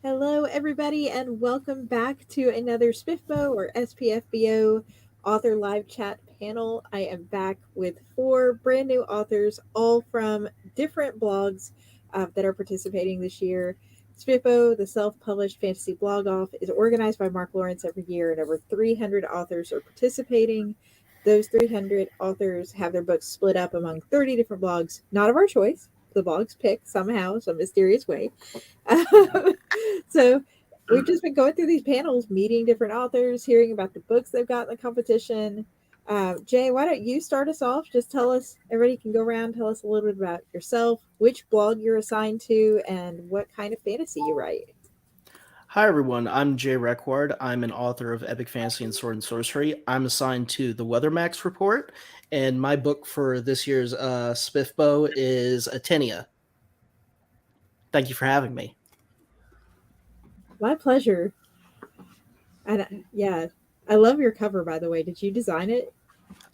Hello, everybody, and welcome back to another SPFBO or SPFBO author live chat panel. I am back with four brand new authors, all from different blogs that are participating this year. SPFBO, the self published fantasy blog off, is organized by Mark Lawrence every year, and over 300 authors are participating. Those 300 authors have their books split up among 30 different blogs, not of our choice. The blogs pick somehow, some mysterious way. So we've just been going through these panels, meeting different authors, hearing about the books they've got in the competition. Jay, why don't you start us off? Just tell us, everybody can go around, tell us a little bit about yourself, which blog you're assigned to, and what kind of fantasy you write. Hi everyone, I'm Jay Reckward. I'm an author of epic fantasy and sword and sorcery. I'm assigned to the Weathermax report, and my book for this year's SPFBO is Atenia. Thank you for having me. My pleasure. And yeah, I love your cover, by the way. Did you design it?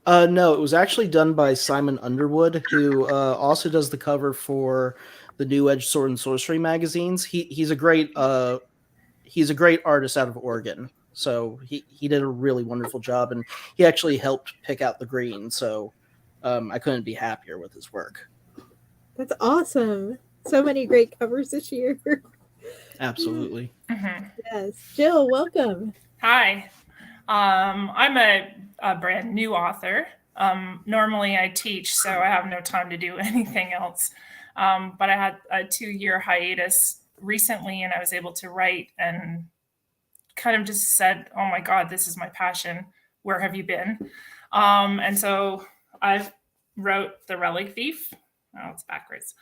No, it was actually done by Simon Underwood, who also does the cover for the New Edge Sword and Sorcery magazines. He's a great artist out of Oregon, so he did a really wonderful job, and he actually helped pick out the green. So I couldn't be happier with his work. That's awesome. So many great covers this year. Absolutely. Yes. Jill, welcome. Hi, I'm a brand new author. Normally I teach, so I have no time to do anything else. But I had a 2-year hiatus recently, and I was able to write and kind of just said, "Oh my God, this is my passion. Where have you been?" And so I've wrote The Relic Thief. Oh, it's backwards.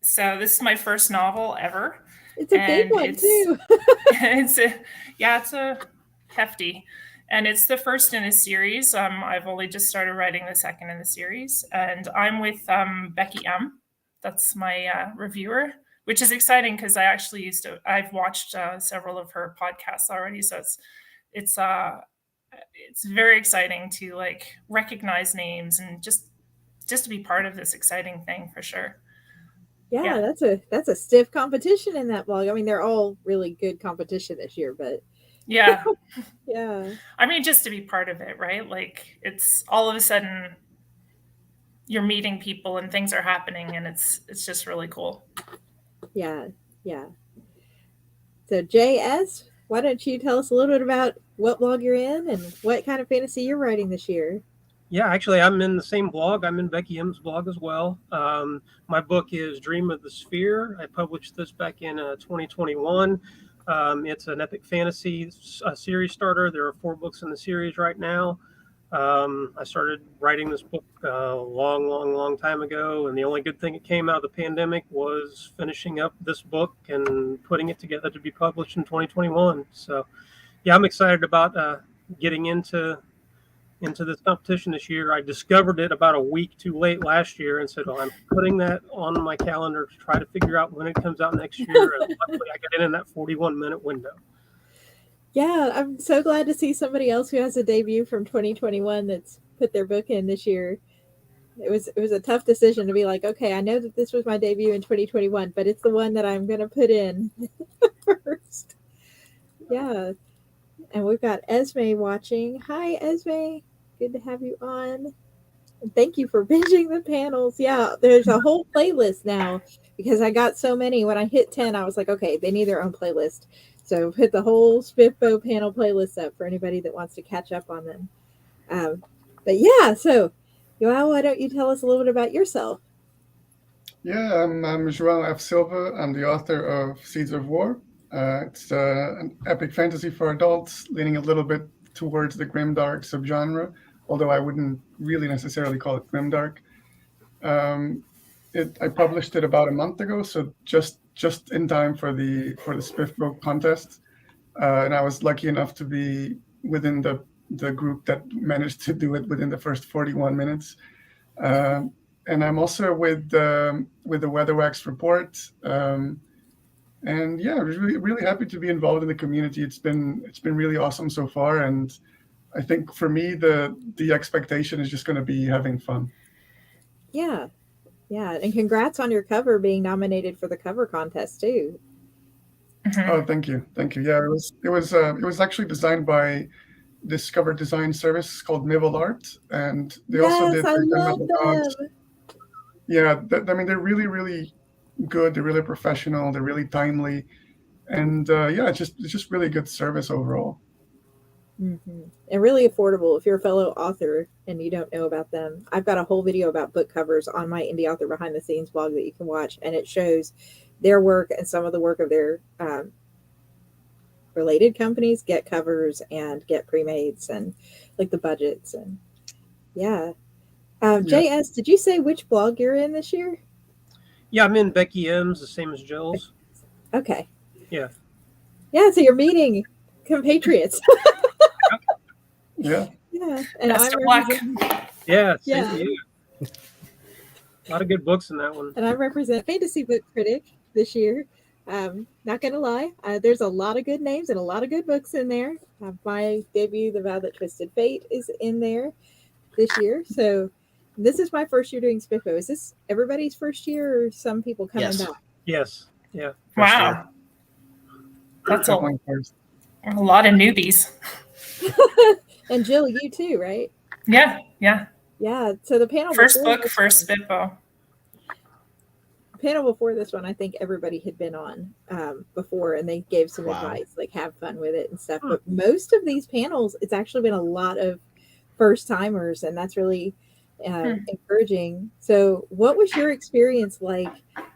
So this is my first novel ever. It's a big And one, too. it's a hefty, and it's the first in a series. I've only just started writing the second in the series, and I'm with Becky M. That's my reviewer, which is exciting because I've watched several of her podcasts already, so it's very exciting to like recognize names and just to be part of this exciting thing for sure. Yeah, Yeah. that's a stiff competition in that blog. I mean, they're all really good competition this year, but Yeah. yeah, I mean, just to be part of it, right? Like it's all of a sudden you're meeting people and things are happening, and it's just really cool. yeah, yeah. So JS, why don't you tell us a little bit about what blog you're in and what kind of fantasy you're writing this year? Yeah, actually, I'm in the same blog. I'm in Becky M's blog as well. My book is Dream of the Sphere. I published this back in 2021. It's an epic fantasy series starter. There are 4 books in the series right now. I started writing this book a long time ago, and the only good thing that came out of the pandemic was finishing up this book and putting it together to be published in 2021. So, yeah, I'm excited about getting into this competition this year. I discovered it about a week too late last year and said, well, I'm putting that on my calendar to try to figure out when it comes out next year. And luckily I got in that 41-minute window. Yeah, I'm so glad to see somebody else who has a debut from 2021 that's put their book in this year. It was a tough decision to be like, okay, I know that this was my debut in 2021, but it's the one that I'm going to put in first. Yeah. And we've got Esme watching. Hi, Esme. Good to have you on. And thank you for binging the panels. Yeah, there's a whole playlist now because I got so many. When I hit 10, I was like, okay, they need their own playlist. So put the whole SPFBO panel playlist up for anybody that wants to catch up on them. But yeah, so Joao, why don't you tell us a little bit about yourself? Yeah, I'm João F. Silva. I'm the author of Seeds of War. It's an epic fantasy for adults, leaning a little bit towards the grimdark subgenre, although I wouldn't really necessarily call it grimdark. I published it about a month ago, so just in time for the SPFBO contest, and I was lucky enough to be within the group that managed to do it within the first 41 minutes. And I'm also with the Weatherwax report. And yeah, really happy to be involved in the community. It's been really awesome so far, and I think for me the expectation is just going to be having fun. Yeah, Yeah, and congrats on your cover being nominated for the cover contest too. Mhm. Oh, thank you, thank you. Yeah, it was actually designed by this cover design service called Mivel Art, and they also Yes, did I Big Ten love Metal Dogs. them. Yeah, I mean they're really really good. They're really professional. They're really timely, and yeah, it's just really good service overall. And really affordable if you're a fellow author and you don't know about them. I've got a whole video about book covers on my Indie Author Behind the Scenes blog that you can watch, and it shows their work and some of the work of their related companies get covers and get pre-mades and like the budgets and yeah. Yeah. JS, did you say which blog you're in this year? Yeah, I'm in Becky M's, the same as Jill's. Okay. Yeah. Yeah, so you're meeting compatriots. Yeah. Yeah, and Best I'm of luck. Yeah, same Yeah. to you. A lot of good books in that one. And I represent Fantasy Book Critic this year. Not gonna lie, there's a lot of good names and a lot of good books in there. My debut, The Vow That Twisted Fate, is in there this year. So this is my first year doing SPFBO. Is this everybody's first year, or some people coming Yes. back? Yes. Yeah. First Wow. year. That's Definitely first. a lot of newbies. And Jill, you too, right? Yeah, yeah. Yeah. So the panel First before book, this first one- SPFBO. panel before this one, I think everybody had been on before, and they gave some Wow. advice, like have fun with it and stuff. Hmm. But most of these panels, it's actually been a lot of first timers, and that's really encouraging. So, what was your experience like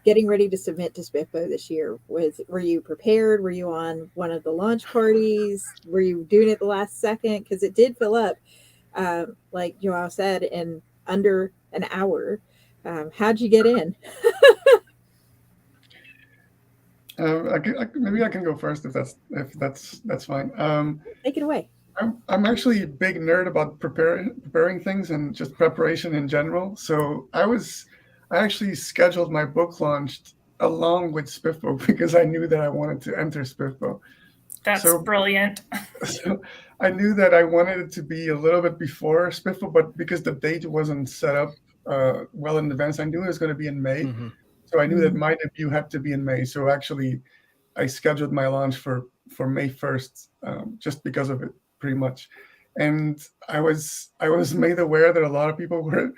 getting ready to submit to SPFBO this year? Were you prepared? Were you on one of the launch parties? Were you doing it the last second? Because it did fill up, like Joao said, in under an hour. How'd you get in? Maybe I can go first if that's fine. Take it away. I'm actually a big nerd about preparing things and just preparation in general. So I actually scheduled my book launch along with SPFBO because I knew that I wanted to enter SPFBO. That's So- brilliant. So I knew that I wanted it to be a little bit before SPFBO, but because the date wasn't set up well in advance, I knew it was going to be in May. Mhm. So I knew that my debut had to be in May. So actually, I scheduled my launch for May 1st, just because of it, pretty much. And I was made aware that a lot of people were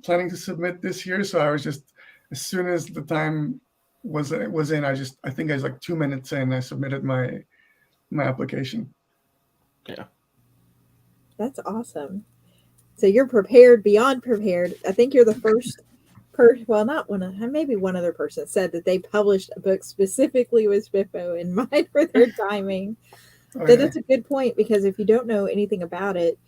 planning to submit this year. So I was just, as soon as the time was in, I think I was like 2 minutes in, I submitted my application. Yeah. That's awesome. So you're prepared beyond prepared. I think you're the first well, not one of, maybe one other person said that they published a book specifically with SPFBO in mind for their timing. So Okay. that's a good point, because if you don't know anything about it,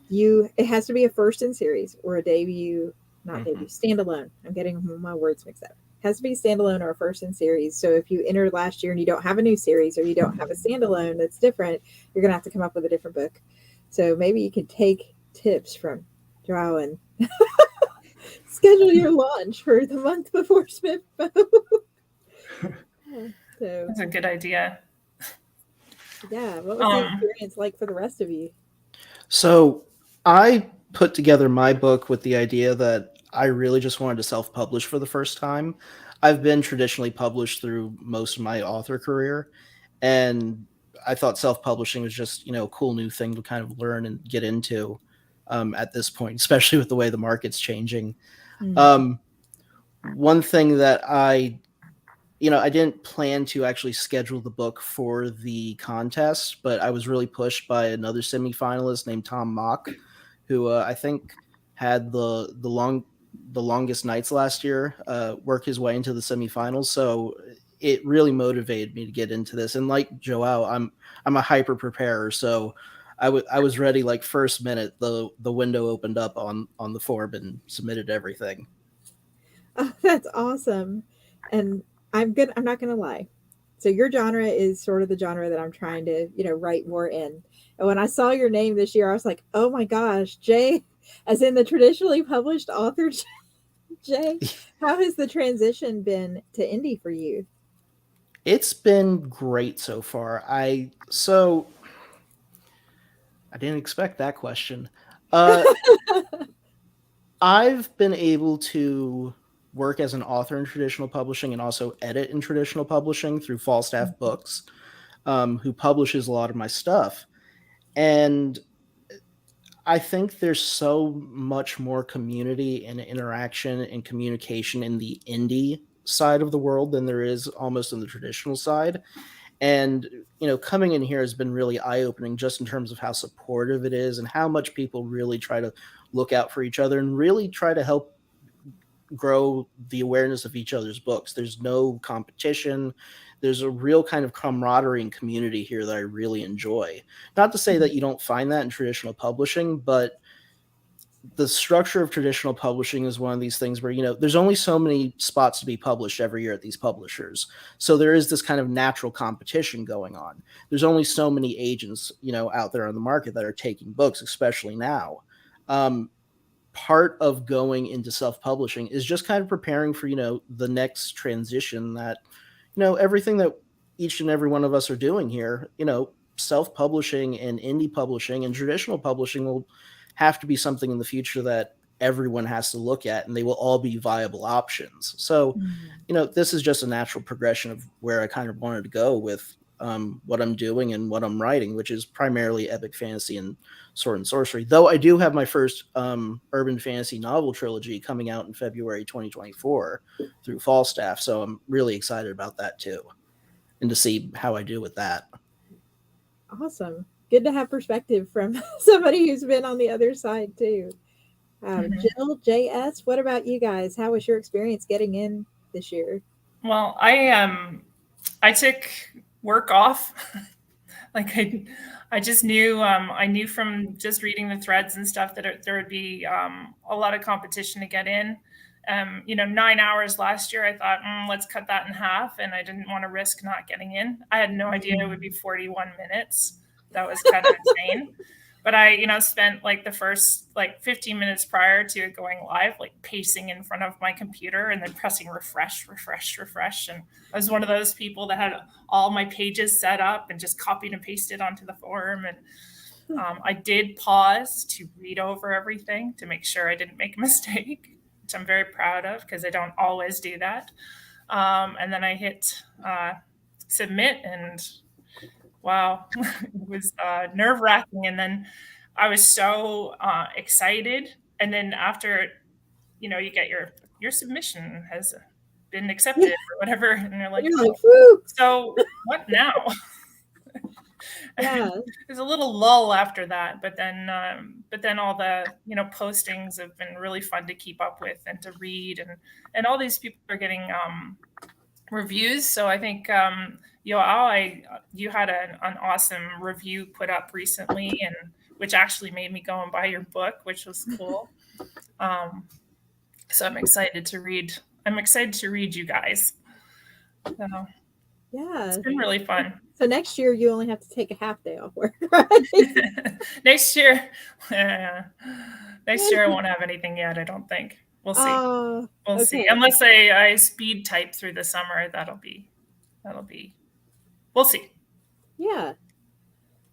it has to be a first in series or a debut, not debut, standalone. I'm getting my words mixed up. It has to be standalone or a first in series. So if you entered last year and you don't have a new series, or you don't have a standalone that's different, you're going to have to come up with a different book. So maybe you could take tips from Joao and schedule your launch for the month before SPFBO. So That's a good idea. yeah, what was the experience like for the rest of you? So I put together my book with the idea that I really just wanted to self-publish for the first time. I've been traditionally published through most of my author career, and I thought self-publishing was just, a cool new thing to kind of learn and get into at this point, especially with the way the market's changing. One thing that I didn't plan to actually schedule the book for the contest, but I was really pushed by another semifinalist named Tom Mock, who I think had the longest nights last year, work his way into the semifinals. So it really motivated me to get into this. And like Joao, I'm a hyper preparer, so I was ready like first minute the window opened up on the form and submitted everything. Oh, that's awesome. And I'm not gonna lie. So your genre is sort of the genre that I'm trying to, write more in. And when I saw your name this year, I was like, oh my gosh, Jay, as in the traditionally published author, Jay, how has the transition been to indie for you? It's been great so far. I didn't expect that question. I've been able to work as an author in traditional publishing and also edit in traditional publishing through Falstaff Books, who publishes a lot of my stuff. And I think there's so much more community and interaction and communication in the indie side of the world than there is almost in the traditional side. And, coming in here has been really eye-opening just in terms of how supportive it is and how much people really try to look out for each other and really try to help grow the awareness of each other's books. There's no competition. There's a real kind of camaraderie and community here that I really enjoy. Not to say that you don't find that in traditional publishing, but the structure of traditional publishing is one of these things where, there's only so many spots to be published every year at these publishers. So there is this kind of natural competition going on. There's only so many agents, out there on the market that are taking books, especially now. Part of going into self-publishing is just kind of preparing for, the next transition that, everything that each and every one of us are doing here, self-publishing and indie publishing and traditional publishing will have to be something in the future that everyone has to look at, and they will all be viable options. So, this is just a natural progression of where I kind of wanted to go with what I'm doing and what I'm writing, which is primarily epic fantasy and sword and sorcery. Though I do have my first urban fantasy novel trilogy coming out in February 2024 through Falstaff. So I'm really excited about that too, and to see how I do with that. Awesome. Good to have perspective from somebody who's been on the other side too. Jill, JS, what about you guys? How was your experience getting in this year? Well, I took work off. I just knew, I knew from just reading the threads and stuff that there would be a lot of competition to get in. 9 hours last year, I thought, let's cut that in half. And I didn't want to risk not getting in. I had no idea it would be 41 minutes. That was kind of insane. But I, spent the first 15 minutes prior to it going live, pacing in front of my computer and then pressing refresh. And I was one of those people that had all my pages set up and just copied and pasted onto the forum. And I did pause to read over everything to make sure I didn't make a mistake, which I'm very proud of because I don't always do that. And then I hit submit, and wow, it was nerve-wracking. And then I was so excited. And then after, you get your submission has been accepted or whatever. And they're like, Woo! So what now? Yeah. There's a little lull after that, but then all the postings have been really fun to keep up with and to read, and all these people are getting reviews. So I think you had an awesome review put up recently, and which actually made me go and buy your book, which was cool. So I'm excited to read. I'm excited to read you guys. So yeah, it's been really fun. So next year you only have to take a half day off work, right? Next year I won't have anything yet. I don't think. We'll see. We'll see. Unless I speed type through the summer, that'll be. We'll see. Yeah.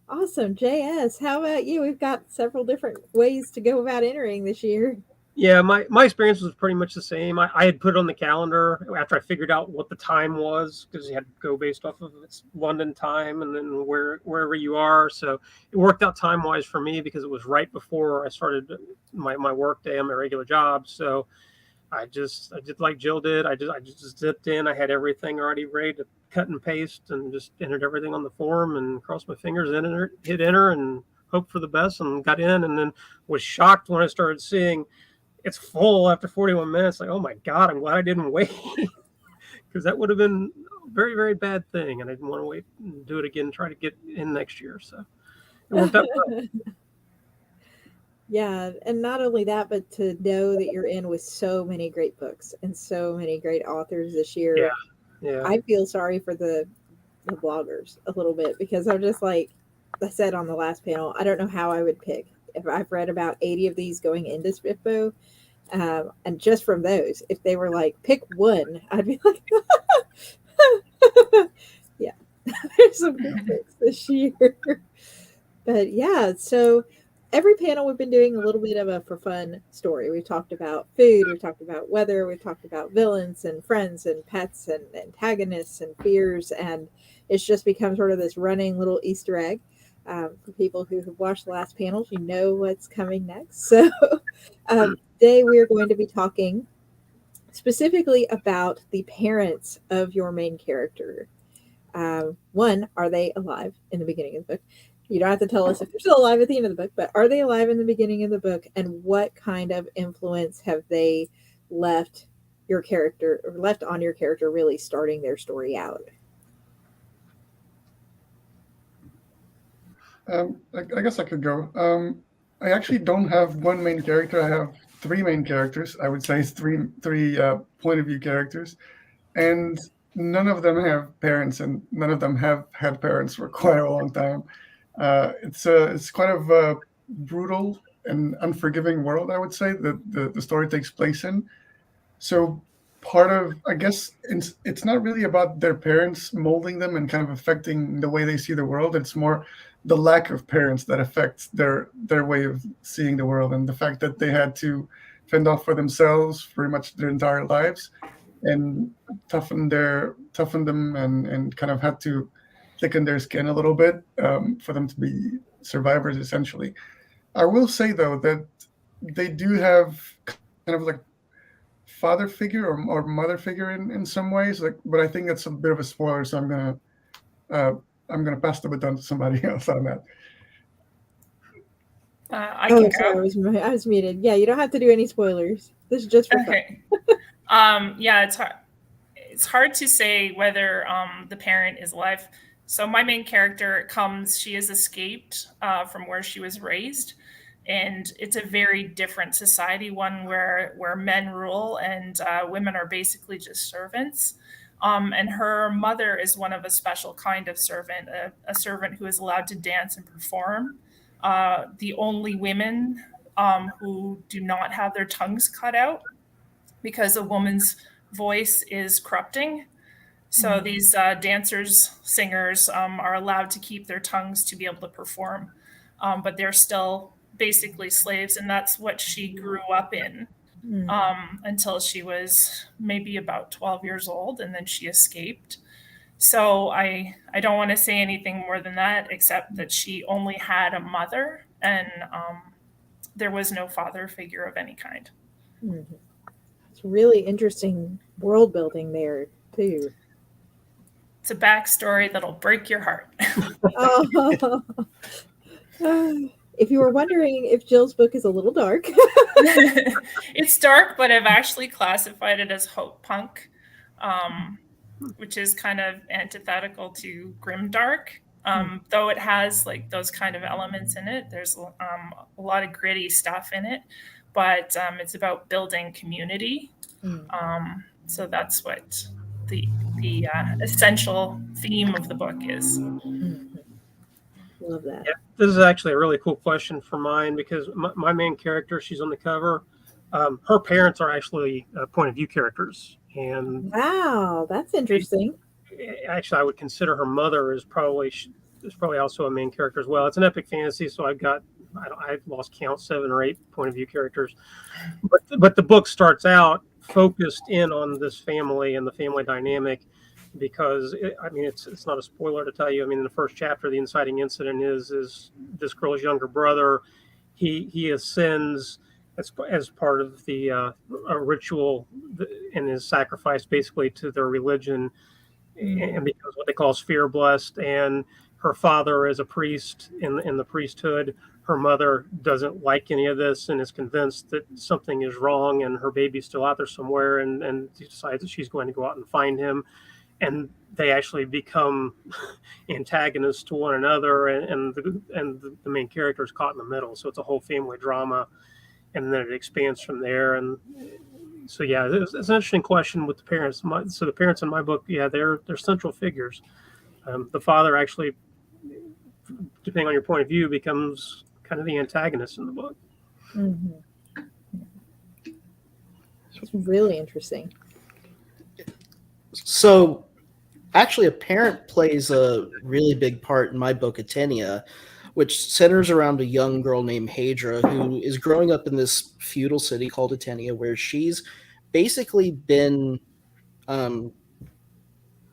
Awesome. JS, how about you? We've got several different ways to go about entering this year. Yeah, my experience was pretty much the same. I had put it on the calendar after I figured out what the time was, because you had to go based off of its London time and then wherever you are. So it worked out time-wise for me because it was right before I started my work day on my regular job. So I did like Jill did. I just zipped in. I had everything already ready to cut and paste and just entered everything on the form and crossed my fingers, hit enter and hoped for the best and got in, and then was shocked when I started seeing it's full after 41 minutes. Like, oh my God, I'm glad I didn't wait, because that would have been a very, very bad thing. And I didn't want to wait and do it again and try to get in next year. So it worked out well. Yeah. And not only that, but to know that you're in with so many great books and so many great authors this year. Yeah. I feel sorry for the bloggers a little bit, because I'm just like I said on the last panel, I don't know how I would pick. If I've read about 80 of these going into SPFBO, and just from those, if they were like, pick one, I'd be like, yeah, there's some good picks this year. But yeah, so every panel we've been doing a little bit of a for fun story. We've talked about food, we've talked about weather, we've talked about villains and friends and pets and antagonists and fears, and it's just become sort of this running little Easter egg. For people who have watched the last panels, you know what's coming next. So today we are going to be talking specifically about the parents of your main character. One, are they alive in the beginning of the book? You don't have to tell us if they're still alive at the end of the book, but are they alive in the beginning of the book? And what kind of influence have they left your character, or left on your character, really starting their story out? I guess I could go. I actually don't have one main character. I have three main characters. I would say it's three point of view characters, and none of them have parents, and none of them have had parents for quite a long time. It's quite of a brutal and unforgiving world, I would say, that the story takes place in. So part of, I guess, it's not really about their parents molding them and kind of affecting the way they see the world. It's more the lack of parents that affects their way of seeing the world, and the fact that they had to fend off for themselves pretty much their entire lives, and toughen them, and kind of had to thicken their skin a little bit, for them to be survivors, essentially. I will say, though, that they do have kind of like father figure or mother figure in some ways, like, but I think that's a bit of a spoiler, so I'm gonna pass the baton to somebody else on that. I can sorry, go. I was muted. Yeah, you don't have to do any spoilers. This is just for fun. Okay. Yeah, it's hard to say whether the parent is alive. So my main character she has escaped from where she was raised, and it's a very different society, one where men rule and women are basically just servants. And her mother is one of a special kind of servant, a servant who is allowed to dance and perform. The only women who do not have their tongues cut out, because a woman's voice is corrupting. So these dancers, singers are allowed to keep their tongues to be able to perform, but they're still basically slaves, and that's what she grew up in until she was maybe about 12 years old, and then she escaped. So I don't want to say anything more than that, except that she only had a mother, and there was no father figure of any kind. Mm-hmm. It's really interesting world building there too. It's a backstory that'll break your heart. Oh. If you were wondering if Jill's book is a little dark. It's dark, but I've actually classified it as hope punk, which is kind of antithetical to grimdark. Though it has like those kind of elements in it. There's a lot of gritty stuff in it, but it's about building community. So that's what the essential theme of the book is. Love that. Yeah, this is actually a really cool question for mine, because my main character, she's on the cover. Her parents are actually point of view characters, and wow, that's interesting. Actually, I would consider her mother is probably also a main character as well. It's an epic fantasy, so I've lost count, 7 or 8 point of view characters, but the book starts out focused in on this family and the family dynamic, because it's not a spoiler to tell you. I mean, in the first chapter, the inciting incident is this girl's younger brother. He ascends as part of the a ritual and is sacrificed basically to their religion, and becomes what they call sphere blessed. And her father is a priest in the priesthood. Her mother doesn't like any of this and is convinced that something is wrong, and her baby's still out there somewhere, and decides that she's going to go out and find him. And they actually become antagonists to one another, and the main character is caught in the middle. So it's a whole family drama, and then it expands from there. And so, yeah, it's an interesting question with the parents. So the parents in my book, yeah, they're central figures. The father actually, depending on your point of view, becomes kind of the antagonist in the book. It's really interesting. So actually, a parent plays a really big part in my book, Atenia. which centers around a young girl named Hadra who is growing up in this feudal city called Atenia, where she's basically been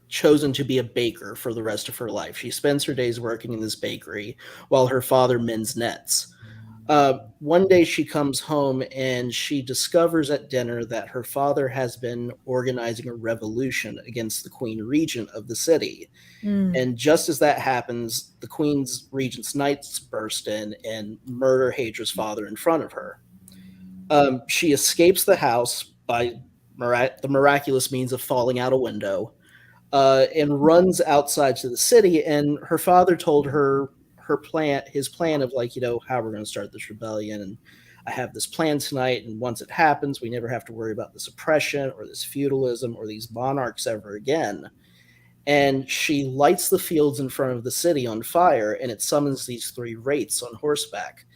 chosen to be a baker for the rest of her life. She spends her days working in this bakery while her father mends nets. One day she comes home and she discovers at dinner that her father has been organizing a revolution against the queen regent of the city. And just as that happens, the queen's regent's knights burst in and murder Hadra's father in front of her. She escapes the house by the miraculous means of falling out a window, and runs outside to the city. And her father told her his plan of like, how we're going to start this rebellion. And I have this plan tonight. And once it happens, we never have to worry about this oppression or this feudalism or these monarchs ever again. And she lights the fields in front of the city on fire, and it summons these 3 wraiths on horseback.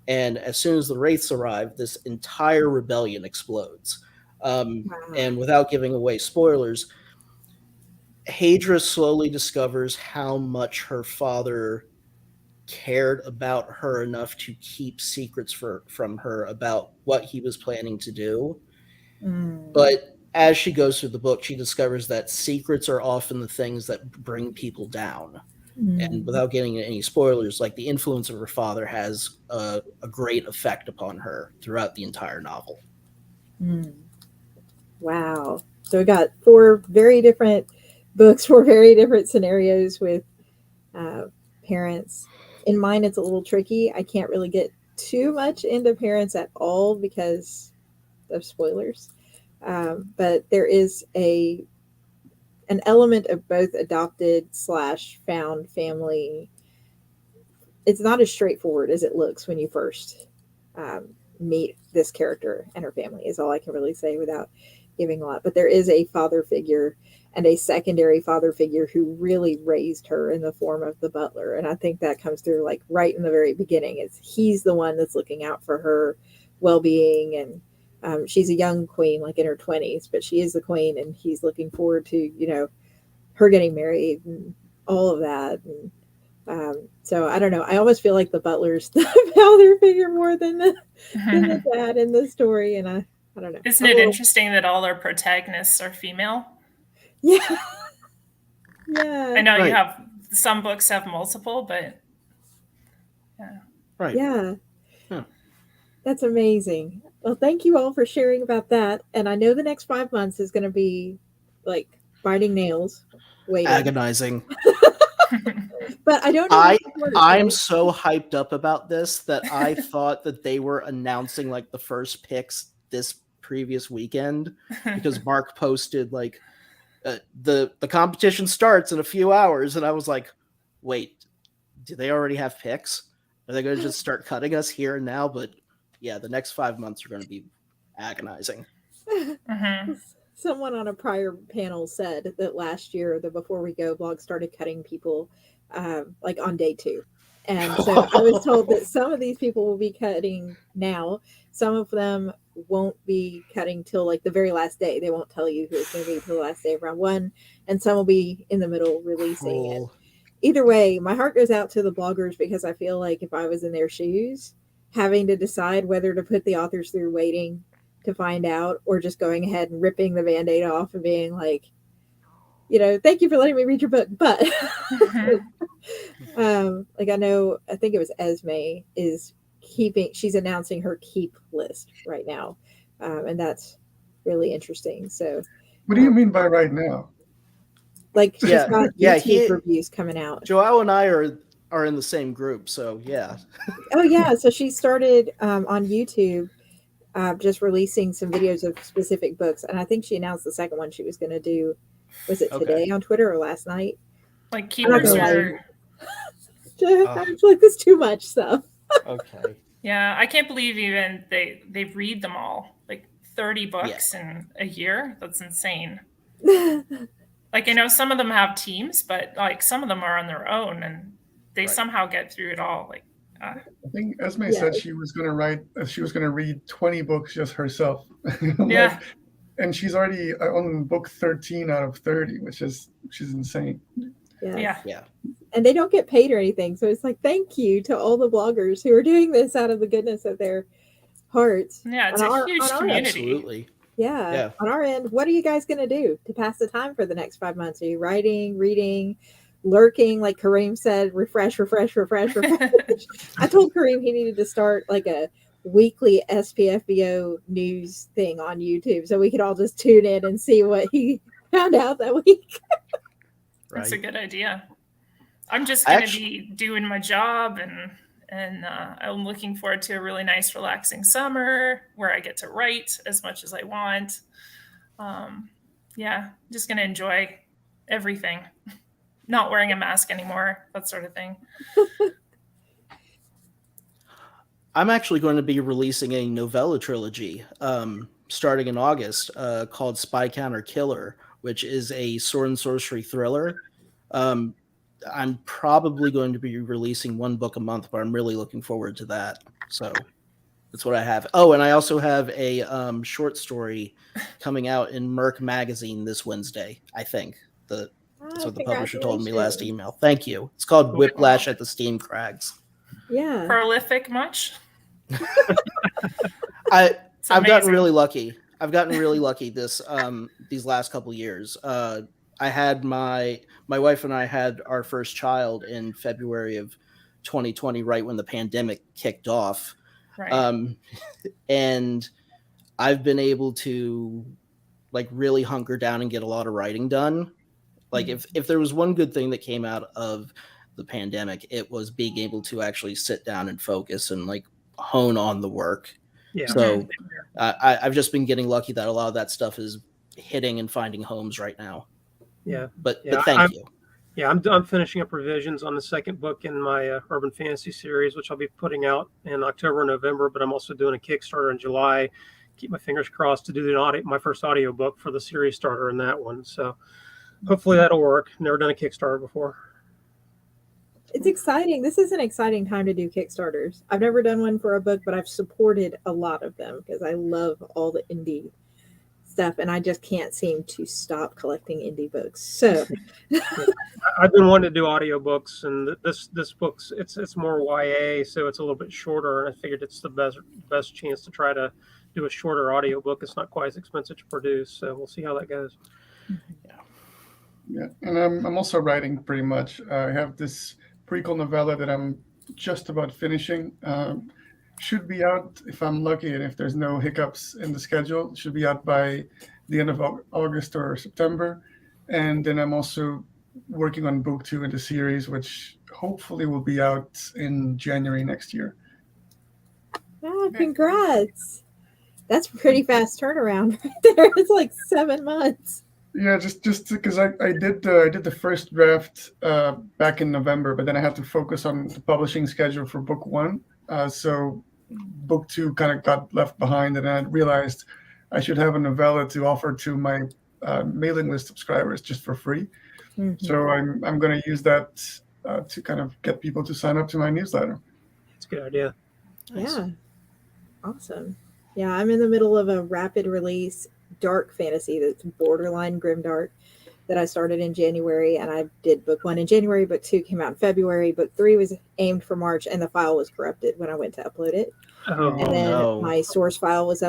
And as soon as the wraiths arrive, this entire rebellion explodes. And without giving away spoilers, Hadra slowly discovers how much her father cared about her enough to keep secrets from her about what he was planning to do. But as she goes through the book, she discovers that secrets are often the things that bring people down. And without getting any spoilers, like the influence of her father has a great effect upon her throughout the entire novel. Wow. So we got 4 very different books for very different scenarios with parents. In mine, it's a little tricky. I can't really get too much into parents at all because of spoilers. But there is an element of both adopted / found family. It's not as straightforward as it looks when you first meet this character and her family, is all I can really say without giving a lot. But there is a father figure and a secondary father figure who really raised her in the form of the butler. And I think that comes through like right in the very beginning. He's the one that's looking out for her well-being. And she's a young queen, like in her 20s, but she is the queen, and he's looking forward to, her getting married and all of that. And so I don't know. I almost feel like the butler's the father figure more than the dad in the story. And I don't know. Isn't it interesting that all our protagonists are female? Yeah. Yeah. I know you have some books have multiple, but yeah. Right. Yeah. That's amazing. Well, thank you all for sharing about that. And I know the next 5 months is going to be like biting nails, waiting. Agonizing. But I don't know. I'm so hyped up about this that I thought that they were announcing like the first picks this previous weekend, because Mark posted like the competition starts in a few hours, and I was like, wait, do they already have picks? Are they going to just start cutting us here and now? But yeah, the next 5 months are going to be agonizing. Someone on a prior panel said that last year the Before We Go blog started cutting people like on day 2. And so I was told that some of these people will be cutting now. Some of them won't be cutting till like the very last day. They won't tell you who it's going to be till the last day of round 1. And some will be in the middle releasing it. Either way, my heart goes out to the bloggers, because I feel like if I was in their shoes, having to decide whether to put the authors through waiting to find out, or just going ahead and ripping the Band-Aid off and being like, thank you for letting me read your book. But like I think it was Esme she's announcing her keep list right now. And that's really interesting. So what do you mean by right now? Like she's got YouTube reviews coming out. Joao and I are in the same group, so yeah. Oh yeah, so she started on YouTube just releasing some videos of specific books, and I think she announced the second one she was going to do. Was it today on Twitter or last night? Like keepers are. I feel like there's too much stuff. Okay. Yeah, I can't believe even they read them all, like 30 books in a year. That's insane. Like I know some of them have teams, but like some of them are on their own, and they somehow get through it all. Like I think Esme said she was going to read 20 books just herself. Yeah. And she's already on book 13 out of 30, which is insane. Yeah. and they don't get paid or anything. So it's like, thank you to all the bloggers who are doing this out of the goodness of their hearts. Yeah, it's on a huge our community. Absolutely. Yeah. On our end, what are you guys going to do to pass the time for the next 5 months? Are you writing, reading, lurking, like Kareem said, refresh? I told Kareem he needed to start like a weekly SPFBO news thing on YouTube so we could all just tune in and see what he found out that week. That's a good idea. I'm just going to be doing my job, and I'm looking forward to a really nice, relaxing summer where I get to write as much as I want. Yeah, just going to enjoy everything. Not wearing a mask anymore, that sort of thing. I'm actually going to be releasing a novella trilogy starting in August called Spy Counter Killer, which is a sword and sorcery thriller. I'm probably going to be releasing one book a month, but I'm really looking forward to that. So that's what I have. Oh, and I also have a short story coming out in Merc Magazine this Wednesday, I think. That's what the publisher told me last email. Thank you. It's called Whiplash at the Steam Crags. Yeah. Prolific much? I've gotten really lucky. I've gotten really lucky this these last couple years. I had my wife and I had our first child in February of 2020, right when the pandemic kicked off. Right. And I've been able to like really hunker down and get a lot of writing done. Like if there was one good thing that came out of the pandemic, it was being able to actually sit down and focus and like hone on the work. Yeah. So I've just been getting lucky that a lot of that stuff is hitting and finding homes right now. Yeah. But thank you. Yeah, I'm finishing up revisions on the second book in my urban fantasy series, which I'll be putting out in October and November. But I'm also doing a Kickstarter in July. Keep my fingers crossed to do my first audio book for the series starter in that one. So hopefully that'll work. Never done a Kickstarter before. It's exciting. This is an exciting time to do Kickstarters. I've never done one for a book, but I've supported a lot of them because I love all the indie stuff, and I just can't seem to stop collecting indie books. So I've been wanting to do audiobooks, and this book's it's more YA, so it's a little bit shorter, and I figured it's the best chance to try to do a shorter audiobook. It's not quite as expensive to produce, so we'll see how that goes. Yeah, and I'm also writing pretty much. I have this prequel novella that I'm just about finishing. Should be out if I'm lucky, and if there's no hiccups in the schedule, should be out by the end of August or September. And then I'm also working on book 2 in the series, which hopefully will be out in January next year. Oh, congrats. That's a pretty fast turnaround right there. It's like 7 months. Yeah, just because I did the first draft back in November, but then I had to focus on the publishing schedule for book 1. So book 2 kind of got left behind, and I realized I should have a novella to offer to my mailing list subscribers just for free. Mm-hmm. So I'm going to use that to kind of get people to sign up to my newsletter. That's a good idea. Nice. Yeah, awesome. Yeah, I'm in the middle of a rapid release dark fantasy that's borderline grimdark that I started in January, and I did book 1 in January. Book 2 came out in February. Book 3 was aimed for March, and the file was corrupted when I went to upload it. And then my source file was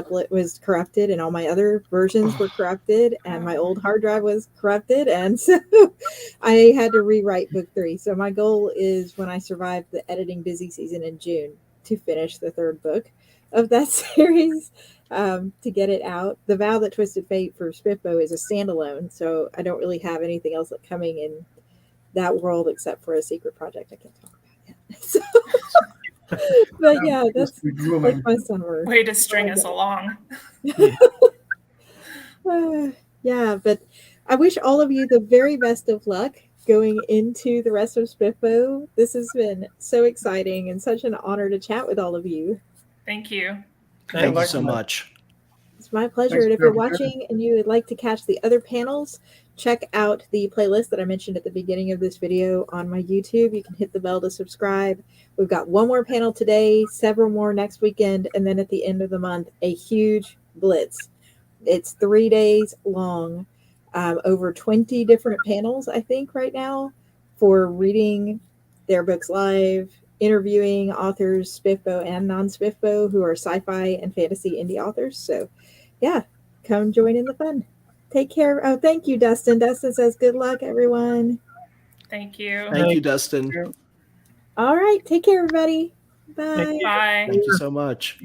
corrupted, and all my other versions were corrupted, and my old hard drive was corrupted, and so I had to rewrite book 3. So my goal is, when I survive the editing busy season in June, to finish the 3rd book of that series. To get it out. The Vow That Twisted Fate for SPFBO is a standalone, so I don't really have anything else coming in that world except for a secret project I can't talk about yet. So, but yeah, that's my summer. Way to string us along. Yeah, but I wish all of you the very best of luck going into the rest of SPFBO. This has been so exciting and such an honor to chat with all of you. Thank you. Thank you so much. It's my pleasure. And if you're watching and you would like to catch the other panels, check out the playlist that I mentioned at the beginning of this video on my YouTube. You can hit the bell to subscribe. We've got one more panel today, several more next weekend, and then at the end of the month, a huge blitz. It's 3 days long, over 20 different panels, I think, right now, for reading their books live, interviewing authors, SPFBO and non-SPFBO, who are sci-fi and fantasy indie authors. So, yeah, come join in the fun. Take care. Oh, thank you, Dustin. Dustin says, good luck, everyone. Thank you. Thank you, Dustin. All right. Take care, everybody. Bye. Bye. Thank you so much.